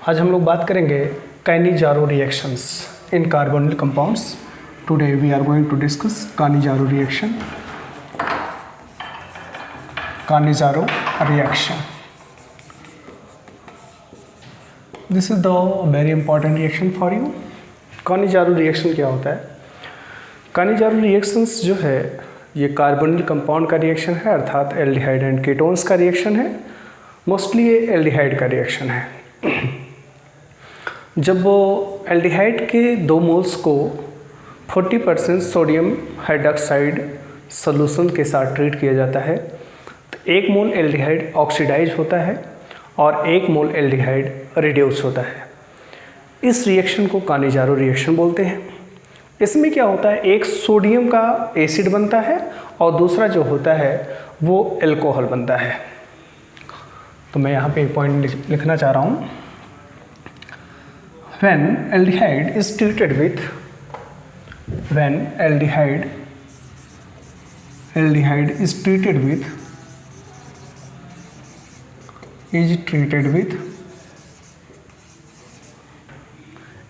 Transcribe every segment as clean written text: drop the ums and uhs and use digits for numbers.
आज हम लोग बात करेंगे Cannizzaro reactions in carbonyl compounds. Today we are going to discuss Cannizzaro reaction. Cannizzaro reaction, this is the very important reaction for you. Cannizzaro reaction क्या होता है? कानिजारो reactions जो है ये कार्बोनिल कंपाउंड का रिएक्शन है, अर्थात एल्डिहाइड एंड कीटोन्स का रिएक्शन है। मोस्टली ये एल्डिहाइड का रिएक्शन है। जब वो एल्डिहाइड के 2 मोल्स को 40% सोडियम हाइड्रॉक्साइड सॉल्यूशन के साथ ट्रीट किया जाता है तो 1 मोल एल्डिहाइड ऑक्सीडाइज होता है और 1 मोल एल्डिहाइड रिड्यूस होता है। इस रिएक्शन को कानिजारो रिएक्शन बोलते हैं। इसमें क्या होता है, एक सोडियम का एसिड बनता है और दूसरा जो होता है वो एल्कोहल बनता है। तो मैं यहाँ पे एक पॉइंट लिखना चाह रहा हूँ। When aldehyde is treated with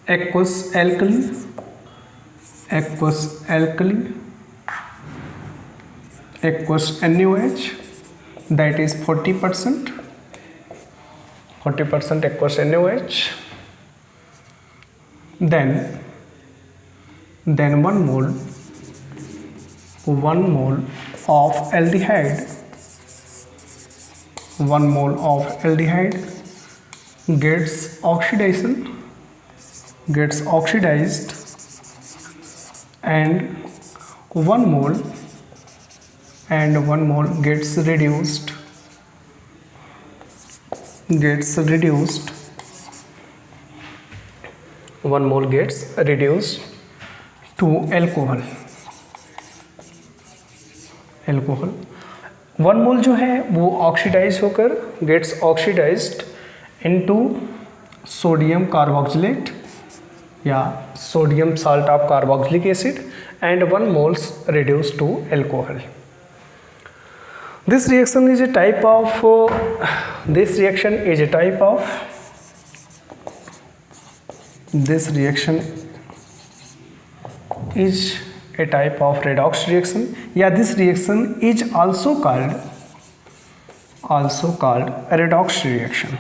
aqueous alkali aqueous NaOH, that is 40% aqueous NaOH, then 1 mole of aldehyde gets oxidized and 1 mole gets reduced to alcohol। 1 मोल जो है वो ऑक्सीडाइज होकर gets oxidised into sodium carboxylate या sodium salt of carboxylic acid and 1 moles reduced to alcohol। This reaction is a type of redox reaction, या this reaction is also called redox reaction।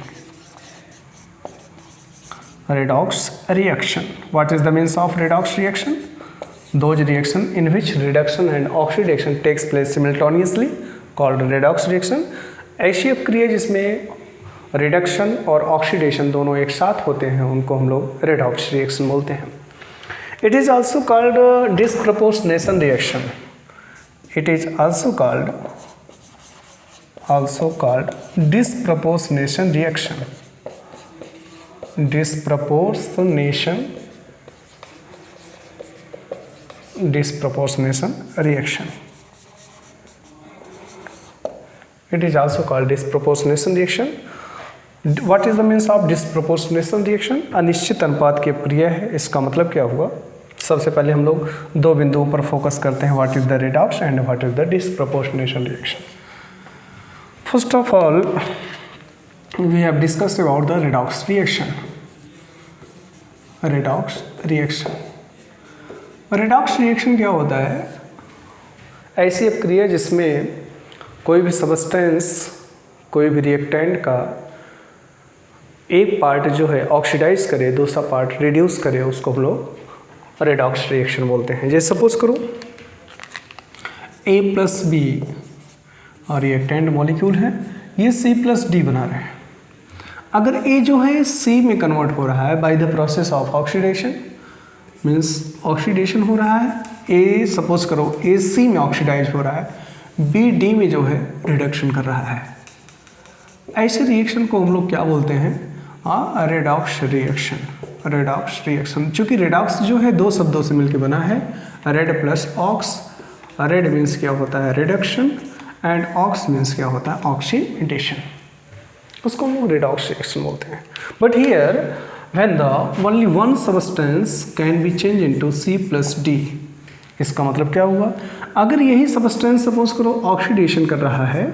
What is the means of redox reaction? Those reaction in which reduction and oxidation takes place simultaneously called redox reaction। ऐसी अपक्रिया जिसमें reduction और oxidation दोनों एक साथ होते हैं उनको हम लोग रेडॉक्स रिएक्शन बोलते हैं। It is also called disproportionation reaction. Disproportionation reaction It is also called disproportionation reaction। What is the means of disproportionation reaction? अनिश्चित अनुपात की अपक्रिया है। इसका मतलब क्या हुआ? सबसे पहले हम लोग 2 बिंदुओं पर फोकस करते हैं, what is the redox and what is the disproportionation reaction। First of all we have discussed about the redox reaction। redox reaction क्या होता है? ऐसी अपक्रिया जिसमें कोई भी सबस्टेंस, कोई भी रिएक्टेंट का एक पार्ट जो है ऑक्सीडाइज करे, दूसरा पार्ट रिड्यूस करे, उसको हम लोग रेडॉक्स रिएक्शन बोलते हैं। जैसे सपोज करो A+B और रिएक्टेंट मॉलिक्यूल है, ये C+D बना रहे हैं। अगर A जो है C में कन्वर्ट हो रहा है by the process of oxidation, means oxidation हो रहा है, A सपोज करो A C में ऑक्सीडाइज हो रहा है, B D में जो है रिडक्शन कर रहा है। ऐसे रिएक्शन को हम लोग क्या बोलते हैं? Redox reaction. चूँकि रेडॉक्स जो है 2 शब्दों से मिलकर बना है, red plus ox. Red means क्या होता है? रिडक्शन, एंड ऑक्स मीन्स क्या होता है? ऑक्सीडेशन। उसको हम लोग रेडॉक्स रिएक्शन बोलते हैं। But here when the only one substance can be change into C+D, इसका मतलब क्या हुआ? अगर यही सबस्टेंस सपोज करो ऑक्सीडेशन कर रहा है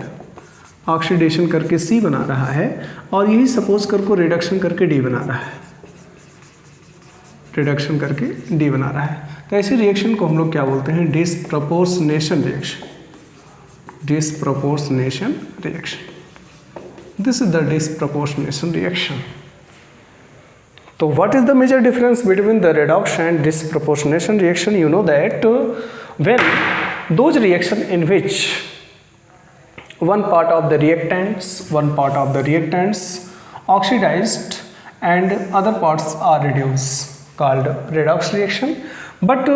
ऑक्सीडेशन करके C बना रहा है और यही सपोज को रिडक्शन करके D बना रहा है, रिडक्शन करके D बना रहा है। तो ऐसी रिएक्शन को हम लोग क्या बोलते हैं? Disproportionation reaction, disproportionation reaction. This is the disproportionation reaction. तो what is the major difference between the redox and disproportionation reaction? You know that when those reaction in which one part of the reactants oxidized and other parts are reduced, called redox reaction. But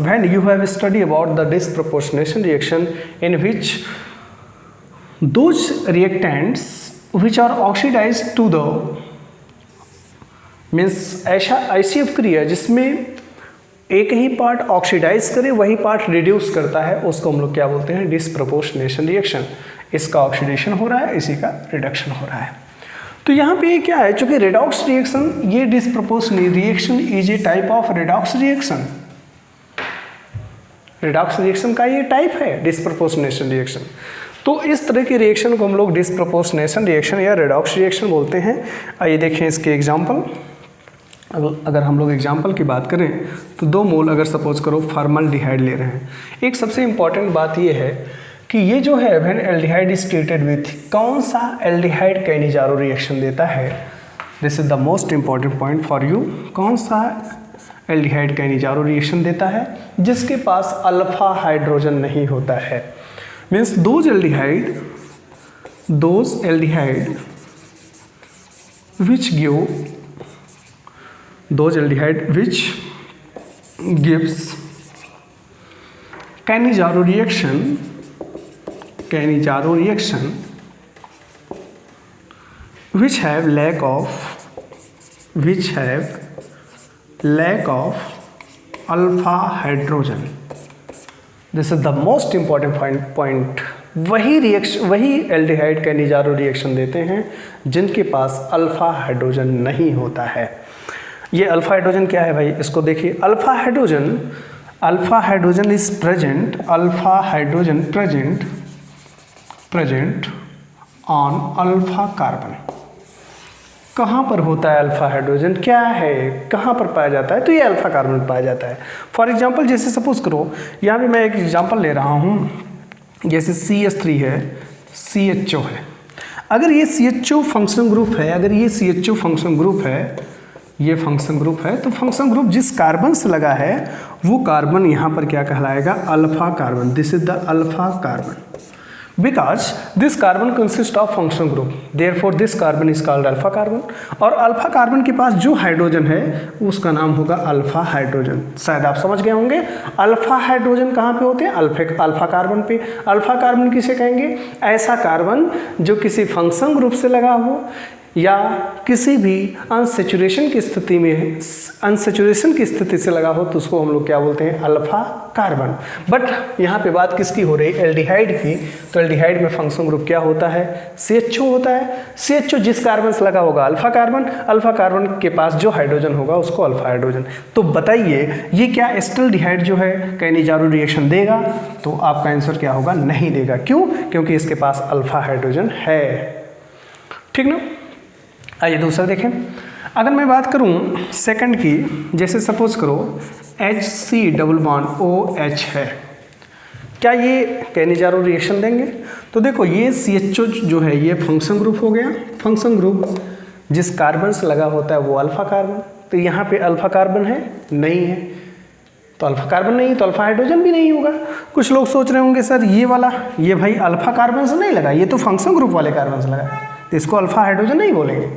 when you have studied about the disproportionation reaction, in which those reactants which are oxidized to the means ऐसी अवक्रिया जिसमें एक ही part oxidise करे वही part reduce करता है, उसको हम लोग क्या बोलते हैं? Disproportionation reaction. इसका ऑक्सीडेशन हो रहा है, इसी का रिडक्शन हो रहा है। तो यहाँ पे क्या है, चूंकि रेडॉक्स रिएक्शन, ये disproportionate reaction is a type of redox reaction. Redox reaction का ये टाइप है डिसप्रपोर्शनेशन रिएक्शन। तो इस तरह की रिएक्शन को हम लोग डिसप्रपोर्शनेशन रिएक्शन या रेडॉक्स रिएक्शन बोलते हैं। आइए देखें इसके एग्जाम्पल। अगर हम लोग एग्जाम्पल की बात करें तो 2 मोल अगर सपोज करो फॉर्मल्डिहाइड ले रहे हैं। एक सबसे इम्पॉर्टेंट बात ये है कि ये जो है when aldehyde is treated with, कौन सा एल्डिहाइड कैनिजारो रिएक्शन देता है? This is the most important point for you. कौन सा एल्डिहाइड कैनिजारो रिएक्शन देता है? जिसके पास अल्फा हाइड्रोजन नहीं होता है। Means those aldehyde which gives Cannizzaro reaction which have lack of alpha hydrogen. This is the most important point. वही aldehyde Cannizzaro reaction देते हैं जिनके पास अल्फा हाइड्रोजन नहीं होता है। ये अल्फा हाइड्रोजन क्या है भाई? इसको देखिए। Alpha hydrogen is present, alpha hydrogen present on alpha carbon. कहाँ पर होता है अल्फा हाइड्रोजन? क्या है, कहाँ पर पाया जाता है? तो ये अल्फा कार्बन पाया जाता है। फॉर एग्जांपल जैसे सपोज करो, यहाँ पे मैं एक एग्जांपल ले रहा हूँ, जैसे CH3 है, CHO है। अगर ये CHO फंक्शन ग्रुप है, ये फंक्शन ग्रुप है, तो फंक्शन ग्रुप जिस कार्बन से लगा है वो कार्बन यहाँ पर क्या कहलाएगा? Alpha carbon. This is the alpha carbon. Because this carbon consists of function group, therefore this carbon is called alpha carbon। और अल्फा कार्बन के पास जो हाइड्रोजन है उसका नाम होगा अल्फा हाइड्रोजन। शायद आप समझ गए होंगे अल्फा हाइड्रोजन कहाँ पे होते हैं? अल्फा कार्बन पे। अल्फा कार्बन किसे कहेंगे? ऐसा कार्बन जो किसी फंक्शन ग्रुप से लगा हो या किसी भी अनसेचुरेशन की स्थिति से लगा हो, तो उसको हम लोग क्या बोलते हैं? Alpha carbon. बट यहाँ पे बात किसकी हो रही है? एल्डिहाइड की। तो एल्डिहाइड में फंक्शन ग्रुप क्या होता है? CHO होता है। CHO जिस कार्बन से लगा होगा अल्फा कार्बन के पास जो हाइड्रोजन होगा उसको अल्फा हाइड्रोजन। तो बताइए ये क्या एस्टल्डिहाइड जो है कैनिजारो रिएक्शन देगा? तो आपका आंसर क्या होगा? नहीं देगा। क्यों? क्योंकि इसके पास अल्फा हाइड्रोजन है। ठीक ना? आइए दूसरा देखें। अगर मैं बात करूं सेकंड की, जैसे सपोज करो HC⋯OH है, क्या ये कैनिजारो रिएक्शन देंगे? तो देखो ये CHO जो है ये फंक्शन ग्रुप हो गया। फंक्शन ग्रुप जिस कार्बन से लगा होता है वो अल्फा कार्बन। तो यहाँ पे अल्फा कार्बन है? नहीं है। तो अल्फा कार्बन नहीं तो अल्फा हाइड्रोजन भी नहीं होगा। कुछ लोग सोच रहे होंगे सर ये वाला, ये भाई अल्फा कार्बन से नहीं लगा, ये तो फंक्शन ग्रुप वाले कार्बन से लगा, तो इसको अल्फा हाइड्रोजन नहीं बोलेंगे।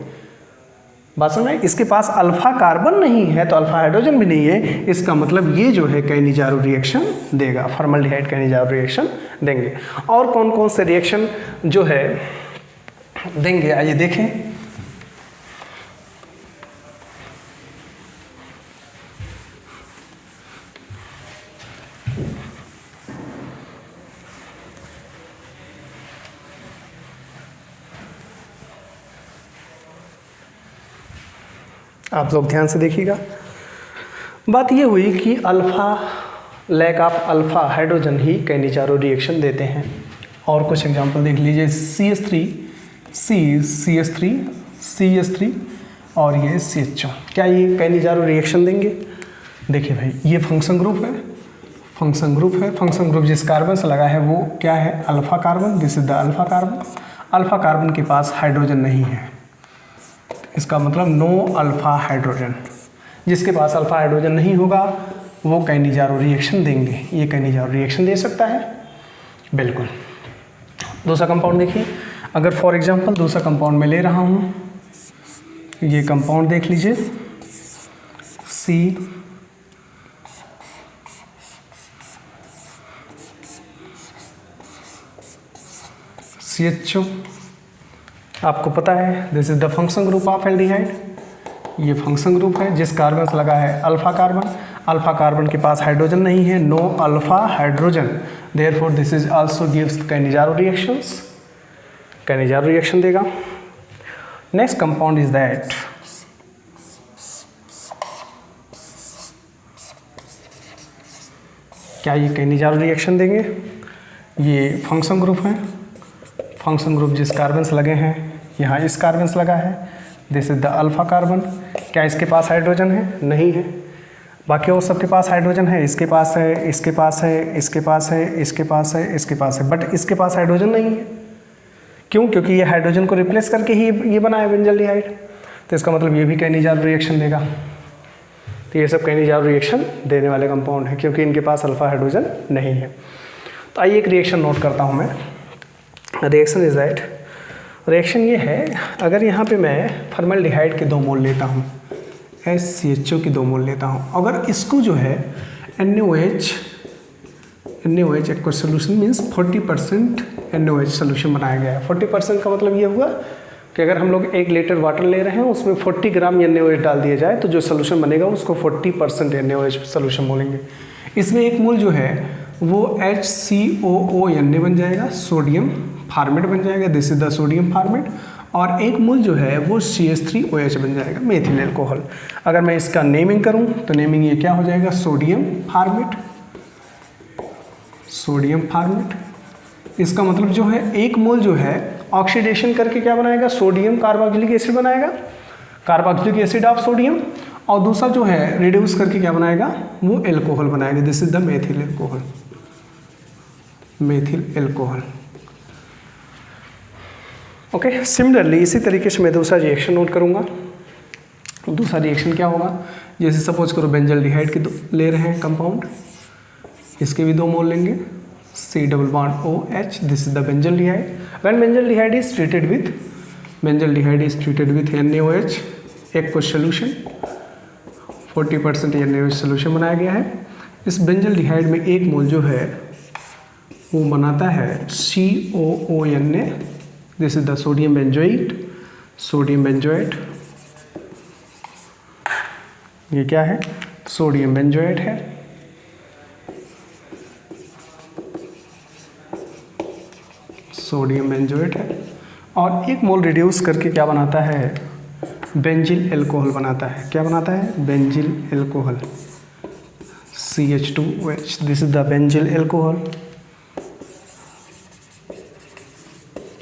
बात समझ में? इसके पास अल्फा कार्बन नहीं है तो अल्फा हाइड्रोजन भी नहीं है, इसका मतलब ये जो है कैनिजारो रिएक्शन देगा, फॉर्मल्डिहाइड कैनिजारो रिएक्शन देंगे। और कौन कौन से रिएक्शन जो है देंगे आइए देखें। आप लोग ध्यान से देखिएगा। बात ये हुई कि लैक ऑफ अल्फा हाइड्रोजन ही कैनिजारो रिएक्शन देते हैं। और कुछ एग्जांपल देख लीजिए, CH3 CH3 CH3 और ये CHO, क्या ये कैनिजारो रिएक्शन देंगे? देखिए भाई, ये फंक्शन ग्रुप है, फंक्शन ग्रुप जिस कार्बन से लगा है वो क्या है? Alpha carbon. This is the alpha carbon. Alpha carbon के पास हाइड्रोजन नहीं है, इसका मतलब नो अल्फा हाइड्रोजन। जिसके पास अल्फा हाइड्रोजन नहीं होगा वो कैनिजारो रिएक्शन देंगे। ये कैनिजारो रिएक्शन दे सकता है, बिल्कुल। दूसरा कंपाउंड देखिए, अगर फॉर एग्जांपल दूसरा कंपाउंड मैं ले रहा हूँ, ये कंपाउंड देख लीजिए, CHO, आपको पता है this is the function group of aldehyde. ये फंक्शन ग्रुप है जिस कार्बन से लगा है अल्फा कार्बन। अल्फा कार्बन के पास हाइड्रोजन नहीं है, no alpha hydrogen, therefore this is also gives Cannizzaro reactions, Cannizzaro reaction देगा। नेक्स्ट कंपाउंड इज दैट क्या ये कैनिजारो रिएक्शन देंगे? ये फंक्शन ग्रुप है, फंक्शन ग्रुप जिस कार्बन से लगे हैं, यहाँ इस कार्बन से लगा है, this is the alpha carbon. क्या इसके पास हाइड्रोजन है? नहीं है। बाकी और सबके पास हाइड्रोजन है, इसके पास है, इसके पास है, इसके पास है, इसके पास है, इसके पास है, बट इसके पास हाइड्रोजन नहीं है। क्यों? क्योंकि ये हाइड्रोजन को रिप्लेस करके ही ये बना है बेंजल्डिहाइड, तो इसका मतलब ये भी कैनिजारो रिएक्शन देगा। तो ये सब कैनिजारो रिएक्शन देने वाले कंपाउंड हैं क्योंकि इनके पास अल्फा हाइड्रोजन नहीं है। तो आइए एक रिएक्शन नोट करता हूँ मैं। रिएक्शन इज दैट, रिएक्शन ये है, अगर यहाँ पे मैं फॉर्मल्डिहाइड के 2 मोल लेता हूँ, SCHO की 2 मोल लेता हूँ, अगर इसको जो है NaOH aqueous solution means 40% NaOH solution बनाया गया है। 40% का मतलब ये हुआ कि अगर हम लोग 1 लीटर वाटर ले रहे हैं उसमें 40 ग्राम NaOH डाल दिया जाए तो जो सोल्यूशन बनेगा उसको 40% NaOH सोल्यूशन बोलेंगे। इसमें 1 मोल जो है वो HCOO बन जाएगा, सोडियम फार्मेट बन जाएगा, this is the sodium format, और 1 मोल जो है वो CH3OH बन जाएगा, मेथिल एल्कोहल। अगर मैं इसका नेमिंग करूं तो नेमिंग ये क्या हो जाएगा? Sodium format, sodium format. इसका मतलब जो है 1 मोल जो है ऑक्सीडेशन करके क्या बनाएगा? सोडियम कार्बोक्सिलिक एसिड बनाएगा, कार्बोक्सिलिक एसिड ऑफ सोडियम, और दूसरा जो है रिड्यूस करके क्या बनाएगा? वो एल्कोहल बनाएगा, this is the methyl alcohol, methyl alcohol. Okay, similarly इसी तरीके से मैं दूसरा रिएक्शन नोट करूँगा। दूसरा रिएक्शन क्या होगा? जैसे सपोज करो बेंजल्डिहाइड के ले रहे हैं कंपाउंड, इसके भी 2 मोल लेंगे, C double bond OH, this is the benzaldehyde. When benzaldehyde is treated with NaOH aqueous solution, 40% NaOH solution बनाया गया है। इस बेंजल्डिहाइड में 1 मोल जो है वो बनाता है COONA, this is the sodium benzoate, sodium benzoate. ये क्या है? सोडियम बेंजोएट है। सोडियम बेंजोएट है, और 1 मोल रिड्यूस करके क्या बनाता है? बेंजिल एल्कोहल बनाता है। क्या बनाता है? Benzyl alcohol, CH2OH, this is the benzyl alcohol,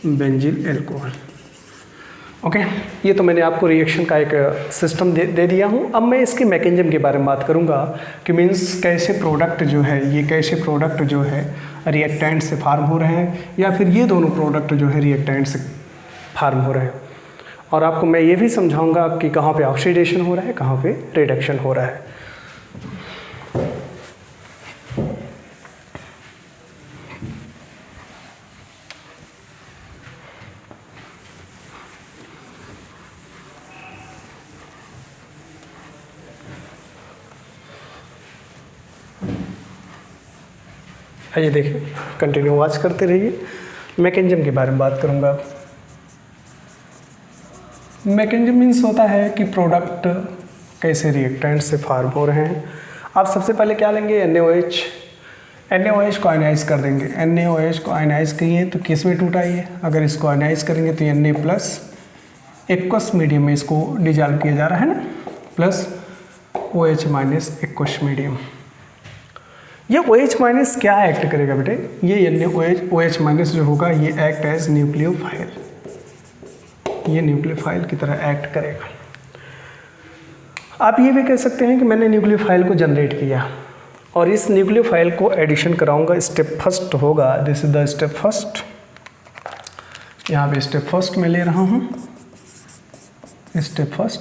benzyl alcohol. Okay, ये तो मैंने आपको रिएक्शन का एक सिस्टम दे दिया हूँ। अब मैं इसके मैकेनिज्म के बारे में बात करूँगा कि मीन्स कैसे प्रोडक्ट जो है, ये कैसे प्रोडक्ट जो है रिएक्टेंट से फार्म हो रहे हैं, या फिर ये दोनों प्रोडक्ट जो है रिएक्टेंट से फार्म हो रहे हैं। और आपको मैं ये भी समझाऊँगा कि कहाँ पे ऑक्सीडेशन हो रहा है, कहाँ पे रिडक्शन हो रहा है। आइए देखिए, कंटिन्यू वॉच करते रहिए। मैकेनिज्म के बारे में बात करूँगा। मैकेनिज्म मीन्स होता है कि प्रोडक्ट कैसे रिएक्टेंट से फार्म हो रहे हैं। आप सबसे पहले क्या लेंगे? NaOH को आयनाइज कर देंगे। NaOH को आयनाइज किए तो किस में टूटा ये? अगर इसको आयनाइज करेंगे तो Na+ एक्वस मीडियम में इसको डिजॉल्व किया जा रहा है ना, प्लस OH- एक्वस मीडियम। ये OH माइनस क्या एक्ट करेगा बेटे, ये OH माइनस जो होगा ये एक्ट एज न्यूक्लियोफाइल, ये न्यूक्लियोफाइल की तरह एक्ट करेगा। आप ये भी कह सकते हैं कि मैंने न्यूक्लियोफाइल को जनरेट किया और इस न्यूक्लियोफाइल को एडिशन कराऊंगा। स्टेप फर्स्ट होगा, this is the step first, यहाँ पे स्टेप फर्स्ट में ले रहा हूँ। स्टेप फर्स्ट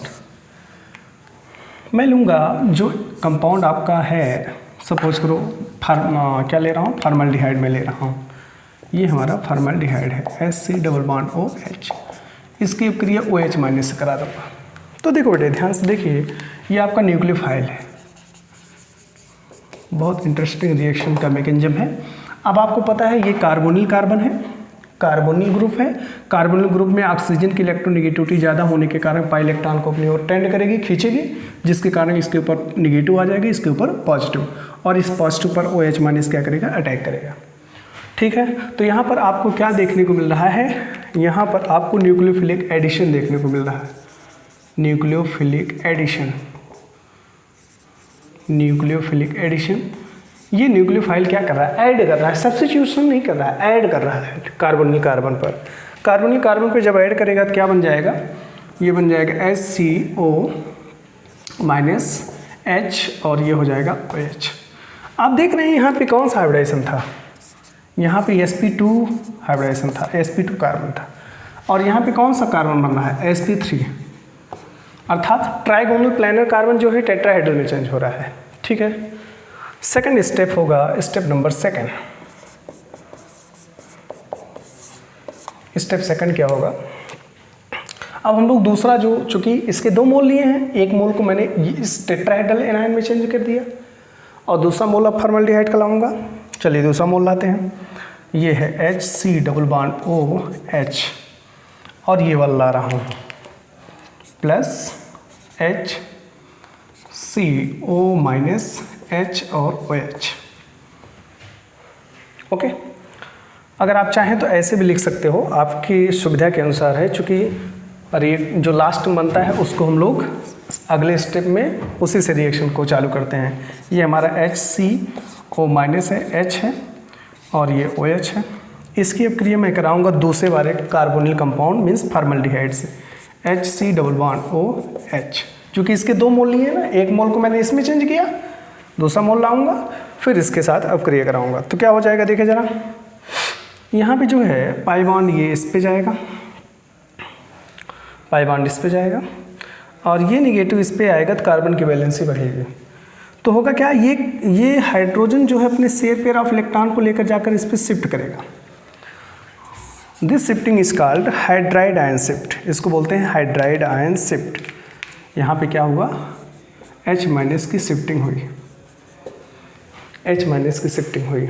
मैं लूँगा जो कंपाउंड आपका है, सपोज करो क्या ले रहा हूँ, फॉर्मल्डिहाइड में ले रहा हूँ। ये हमारा फॉर्मल्डिहाइड है, Hc डबल बॉन्ड OH, इसकी क्रिया OH माइनस से करा दूँगा। तो देखो बेटे ध्यान से देखिए, ये आपका न्यूक्लियोफाइल है, बहुत इंटरेस्टिंग रिएक्शन का मैकेनिज्म है। अब आपको पता है ये कार्बोनिल कार्बन है, कार्बोनिल ग्रुप है। कार्बोनिल ग्रुप में ऑक्सीजन की इलेक्ट्रोनेगेटिविटी ज़्यादा होने के कारण पाई इलेक्ट्रॉन को अपनी ओर टेंड करेगी, खींचेगी, जिसके कारण इसके ऊपर निगेटिव आ जाएगी, इसके ऊपर पॉजिटिव, और इस पॉजिटिव पर OH माइनस क्या करेगा, अटैक करेगा। ठीक है, तो यहाँ पर आपको क्या देखने को मिल रहा है, यहाँ पर आपको न्यूक्लियोफिलिक एडिशन देखने को मिल रहा है। न्यूक्लियोफिलिक एडिशन, न्यूक्लियोफिलिक एडिशन, ये न्यूक्लियोफाइल क्या कर रहा है, ऐड कर रहा है, सब्स्टिट्यूशन नहीं कर रहा है, ऐड कर रहा है कार्बोनिल कार्बन पर। कार्बोनिल कार्बन पर जब ऐड करेगा तो क्या बन जाएगा, ये बन जाएगा HCO माइनस H और ये हो जाएगा OH। आप देख रहे हैं यहाँ पे कौन सा हाइब्रिडाइजेशन था, यहाँ पे sp2 हाइब्रिडाइजेशन था, sp2 कार्बन था, और यहाँ पे कौन सा कार्बन बन रहा है, sp3, अर्थात ट्राइगोनल प्लानर कार्बन जो है टेट्राहेड्रल में चेंज हो रहा है। ठीक है, सेकंड स्टेप होगा, step number second. Step second क्या होगा, अब हम लोग दूसरा जो, चूंकि इसके 2 मोल लिए हैं, एक मोल को मैंने इस टेट्राहेड्रल एनायन में चेंज कर दिया और दूसरा मोल अब फॉर्मल्डिहाइड का लाऊंगा। चलिए दूसरा मोल लाते हैं, ये है Hc डबल बॉन्ड OH और ये वाला ला रहा हूँ प्लस HCO माइनस H और OH। ओके, अगर आप चाहें तो ऐसे भी लिख सकते हो, आपकी सुविधा के अनुसार है, चूँकि जो लास्ट में बनता है उसको हम लोग अगले स्टेप में उसी से रिएक्शन को चालू करते हैं। ये हमारा HCO माइनस है, H है और ये OH है। इसकी अब क्रिया मैं कराऊंगा दूसरे वाले कार्बोनिल कंपाउंड मीन्स फॉर्मल्डिहाइड से, Hc डबल बॉन्ड OH। चूँकि इसके 2 मोल लिए ना, एक मोल को मैंने इसमें चेंज किया, दूसरा मोल लाऊंगा, फिर इसके साथ अब क्रिया कराऊंगा। तो क्या हो जाएगा, देखिए जरा, यहाँ पे जो है पाई बॉन्ड ये इस पे जाएगा, पाई बॉन्ड इस पे जाएगा और ये निगेटिव इस पे आएगा, तो कार्बन की वैलेंसी बढ़ेगी। तो होगा क्या, ये हाइड्रोजन जो है अपने शेयर पेयर ऑफ इलेक्ट्रॉन को लेकर जाकर इस पे शिफ्ट करेगा। This shifting is called hydride ion shift, इसको बोलते हैं हाइड्राइड आयन शिफ्ट। यहाँ पे क्या हुआ, H माइनस की शिफ्टिंग हुई, H माइनस की शिफ्टिंग हुई,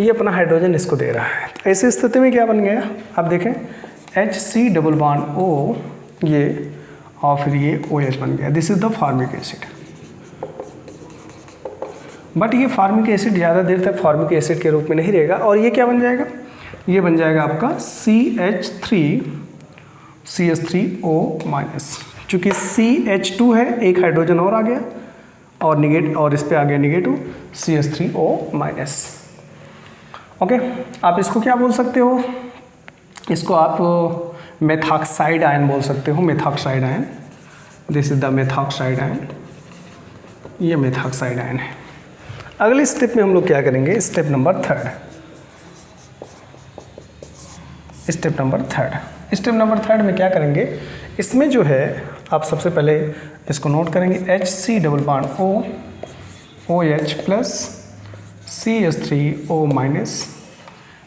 ये अपना हाइड्रोजन इसको दे रहा है। तो ऐसी स्थिति में क्या बन गया, आप देखें Hc डबल बॉन्ड O ये और फिर ये OH बन गया। This is the formic acid. But ये फॉर्मिक एसिड ज़्यादा देर तक फॉर्मिक एसिड के रूप में नहीं रहेगा और ये क्या बन जाएगा, ये बन जाएगा आपका CH3CH3O माइनस। चूँकि CH2 है, एक हाइड्रोजन और आ गया और निगेटिव, और इस पे आ गया निगेटिव CH3O माइनस। ओके, आप इसको क्या बोल सकते हो, इसको आप मेथॉक्साइड आयन बोल सकते हो, methoxide ion. This is the methoxide ion, ये मेथॉक्साइड आयन है। अगले स्टेप में हम लोग क्या करेंगे, step number third. Step number third में क्या करेंगे, इसमें जो है आप सबसे पहले इसको नोट करेंगे, Hc double bond OH plus CH3O minus.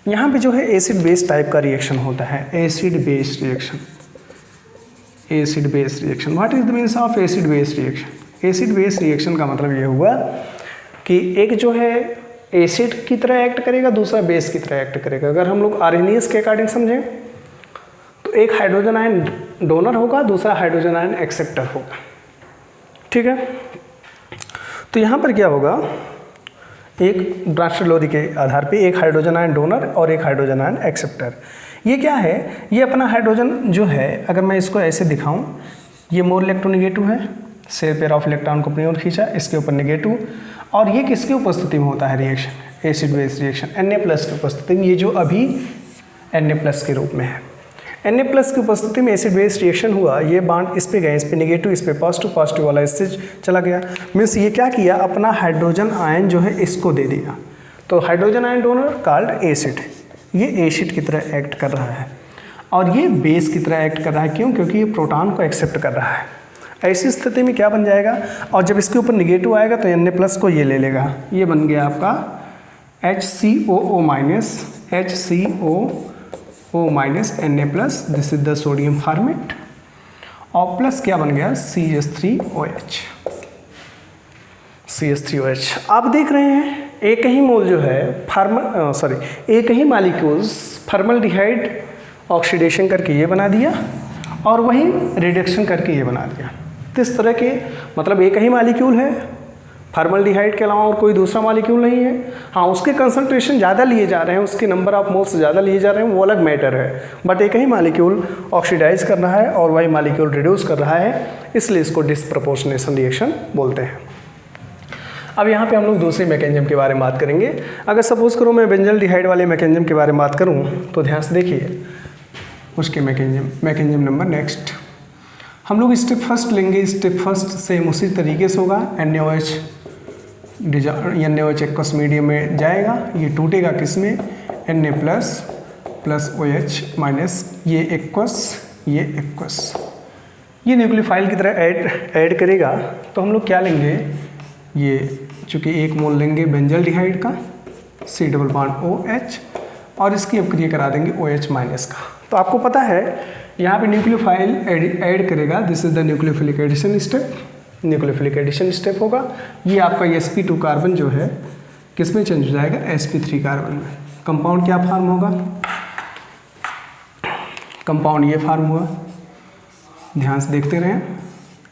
यहाँ पे जो है एसिड बेस टाइप का रिएक्शन होता है, acid base reaction. Acid base reaction, what is the means of acid base reaction. Acid base reaction का मतलब ये हुआ कि एक जो है एसिड की तरह एक्ट करेगा, दूसरा बेस की तरह एक्ट करेगा। अगर हम लोग आर्हेनियस के अकॉर्डिंग समझें तो एक हाइड्रोजन आयन डोनर होगा, दूसरा हाइड्रोजन आयन एक्सेप्टर होगा। ठीक है, तो यहाँ पर क्या होगा, एक ब्रांच-लोरी के आधार पे एक हाइड्रोजन आयन डोनर और एक हाइड्रोजन आयन एक्सेप्टर। ये क्या है, ये अपना हाइड्रोजन जो है, अगर मैं इसको ऐसे दिखाऊं, ये मोर इलेक्ट्रोनेगेटिव है, शेयर पेयर ऑफ इलेक्ट्रॉन को अपनी ओर खींचा, इसके ऊपर नेगेटिव, और ये किसकी उपस्थिति में होता है reaction, acid base reaction Na+ की उपस्थिति में, ये जो अभी Na+ के रूप में है। Na+ की उपस्थिति में एसिड बेस रिएक्शन हुआ, ये बॉन्ड इस पे गए, इस पे नेगेटिव, इस पे पॉजिटिव, पॉजिटिव वाला इससे चला गया। मीन्स ये क्या किया, अपना हाइड्रोजन आयन जो है इसको दे दिया। तो hydrogen ion donor called acid, ये एसिड की तरह एक्ट कर रहा है और ये बेस की तरह एक्ट कर रहा है। क्यों? क्योंकि ये प्रोटॉन को एक्सेप्ट कर रहा है। ऐसी स्थिति में क्या बन जाएगा, और जब इसके ऊपर निगेटिव आएगा तो Na+ को ये ले लेगा, ये बन गया आपका HCOO-, Na+, this is the sodium format, और प्लस क्या बन गया CH3OH। आप देख रहे हैं एक ही मोल जो है एक ही मालिक्यूल्स फॉर्मल्डिहाइड ऑक्सीडेशन करके ये बना दिया और वही रिडक्शन करके ये बना दिया। तो इस तरह के मतलब एक ही मालिक्यूल है, फॉर्मल्डिहाइड के अलावा और कोई दूसरा मालिक्यूल नहीं है। हाँ, उसके कंसंट्रेशन ज़्यादा लिए जा रहे हैं, उसके नंबर ऑफ मोल्स ज़्यादा लिए जा रहे हैं, वो अलग मैटर है, बट एक ही मालिक्यूल ऑक्सीडाइज कर रहा है और वही मालिक्यूल रिड्यूस कर रहा है, इसलिए इसको डिस्प्रपोर्शनेशन रिएक्शन बोलते हैं। अब यहाँ पे हम लोग दूसरे मैकेनिज्म के बारे में बात करेंगे। अगर सपोज करो मैं बेंजल्डिहाइड वाले मैकेनिज्म के बारे में बात करूँ तो ध्यान से देखिए उसके मैकेनिज्म नंबर नेक्स्ट। हम लोग स्टेप फर्स्ट लेंगे। स्टेप फर्स्ट सेम उसी तरीके से होगा, NaOH एक्वस मीडियम में जाएगा, ये टूटेगा किस में, Na+ + OH माइनस, ये एक्वस, ये न्यूक्लियोफाइल की तरह ऐड करेगा। तो हम लोग क्या लेंगे, ये चूँकि एक मोल लेंगे बेंजल्डिहाइड का C∭OH और इसकी अपक्रिया करा देंगे OH- का। तो आपको पता है यहाँ पे न्यूक्लियोफाइल ऐड करेगा, this is the nucleophilic addition step होगा। ये आपका sp2 कार्बन जो है किस में चेंज हो जाएगा, sp3 कार्बन में। कंपाउंड क्या फार्म होगा, कंपाउंड ये फार्म हुआ, ध्यान से देखते रहें,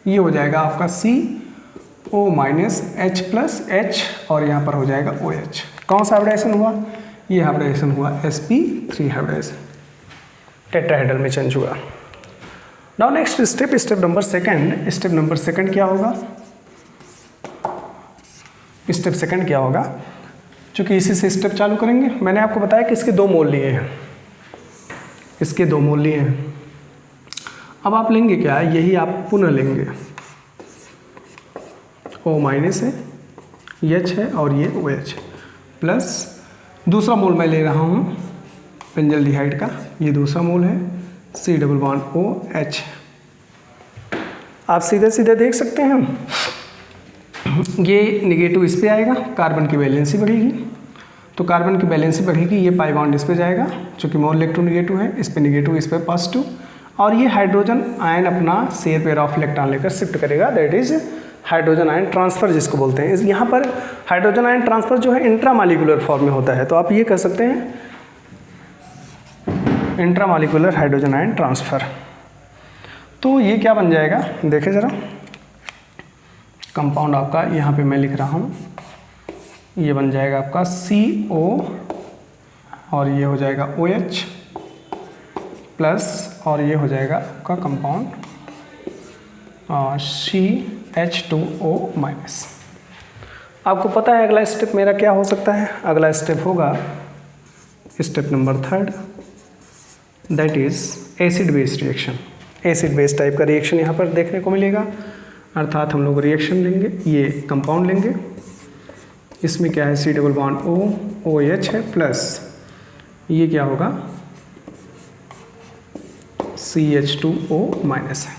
ये हो जाएगा आपका CO-H+H और यहाँ पर हो जाएगा OH। कौन सा हाइब्रिडाइजेशन हुआ, ये हाइब्रिडाइजेशन हुआ sp3 हाइब्रिडाइजेशन, टेट्राहेड्रल में चेंज हुआ। Now next step number second क्या होगा, स्टेप सेकंड क्या होगा, चूँकि इसी से स्टेप चालू करेंगे। मैंने आपको बताया कि इसके 2 मोल लिए हैं, इसके 2 मोल लिए हैं। अब आप लेंगे क्या, यही आप पुनः लेंगे, O- है, H है और ये OH प्लस दूसरा मोल मैं ले रहा हूँ बेंजल्डिहाइड का, ये दूसरा मोल है C∭OH। आप सीधे देख सकते हैं हम, ये निगेटिव इस पे आएगा, कार्बन की वैलेंसी बढ़ेगी, तो कार्बन की वैलेंसी बढ़ेगी, ये पाई बॉन्ड इस पे जाएगा, चूँकि मोल इलेक्ट्रोनेगेटिव है, इस पे निगेटिव, इस पे पॉजिटिव, और ये हाइड्रोजन आयन अपना शेयर पेयर ऑफ इलेक्ट्रॉन लेकर शिफ्ट करेगा, that is hydrogen ion transfer जिसको बोलते हैं। यहाँ पर हाइड्रोजन आयन ट्रांसफ़र जो है इंट्रामॉलिक्यूलर फॉर्म में होता है, तो आप ये कह सकते हैं इंट्रामॉलिक्यूलर हाइड्रोजन आयन ट्रांसफ़र। तो ये क्या बन जाएगा, देखें ज़रा, कंपाउंड आपका यहाँ पे मैं लिख रहा हूँ, ये बन जाएगा आपका CO और ये हो जाएगा OH प्लस, और ये हो जाएगा आपका कंपाउंड CH2O-। आपको पता है अगला स्टेप मेरा क्या हो सकता है, अगला स्टेप होगा step number 3, that is acid base reaction. Acid base type का रिएक्शन यहाँ पर देखने को मिलेगा, अर्थात हम लोग रिएक्शन लेंगे, ये कंपाउंड लेंगे, इसमें क्या है C∭O, OH है प्लस, ये क्या होगा CH2O- है।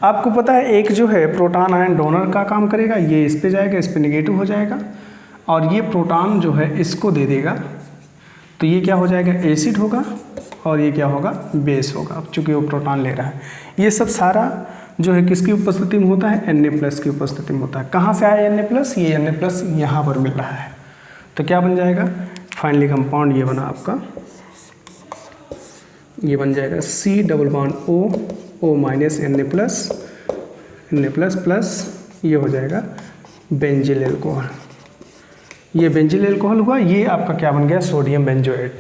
आपको पता है एक जो है प्रोटॉन आयन डोनर का काम करेगा, ये इस पे जाएगा, इस पे निगेटिव हो जाएगा, और ये प्रोटॉन जो है इसको दे देगा, तो ये क्या हो जाएगा, एसिड होगा, और ये क्या होगा, बेस होगा, अब चूँकि वो प्रोटॉन ले रहा है। ये सब सारा जो है किसकी उपस्थिति में होता है, Na+ की उपस्थिति में होता है। कहाँ से आया Na+, ये Na+ यहाँ पर मिल रहा है, तो क्या बन जाएगा, फाइनली कंपाउंड ये बना आपका, ये बन जाएगा C∭O Na+ प्लस ये हो जाएगा बेंजिल एल्कोहल। ये बेंजिल एल्कोहल हुआ, ये आपका क्या बन गया, सोडियम बेंजोएट।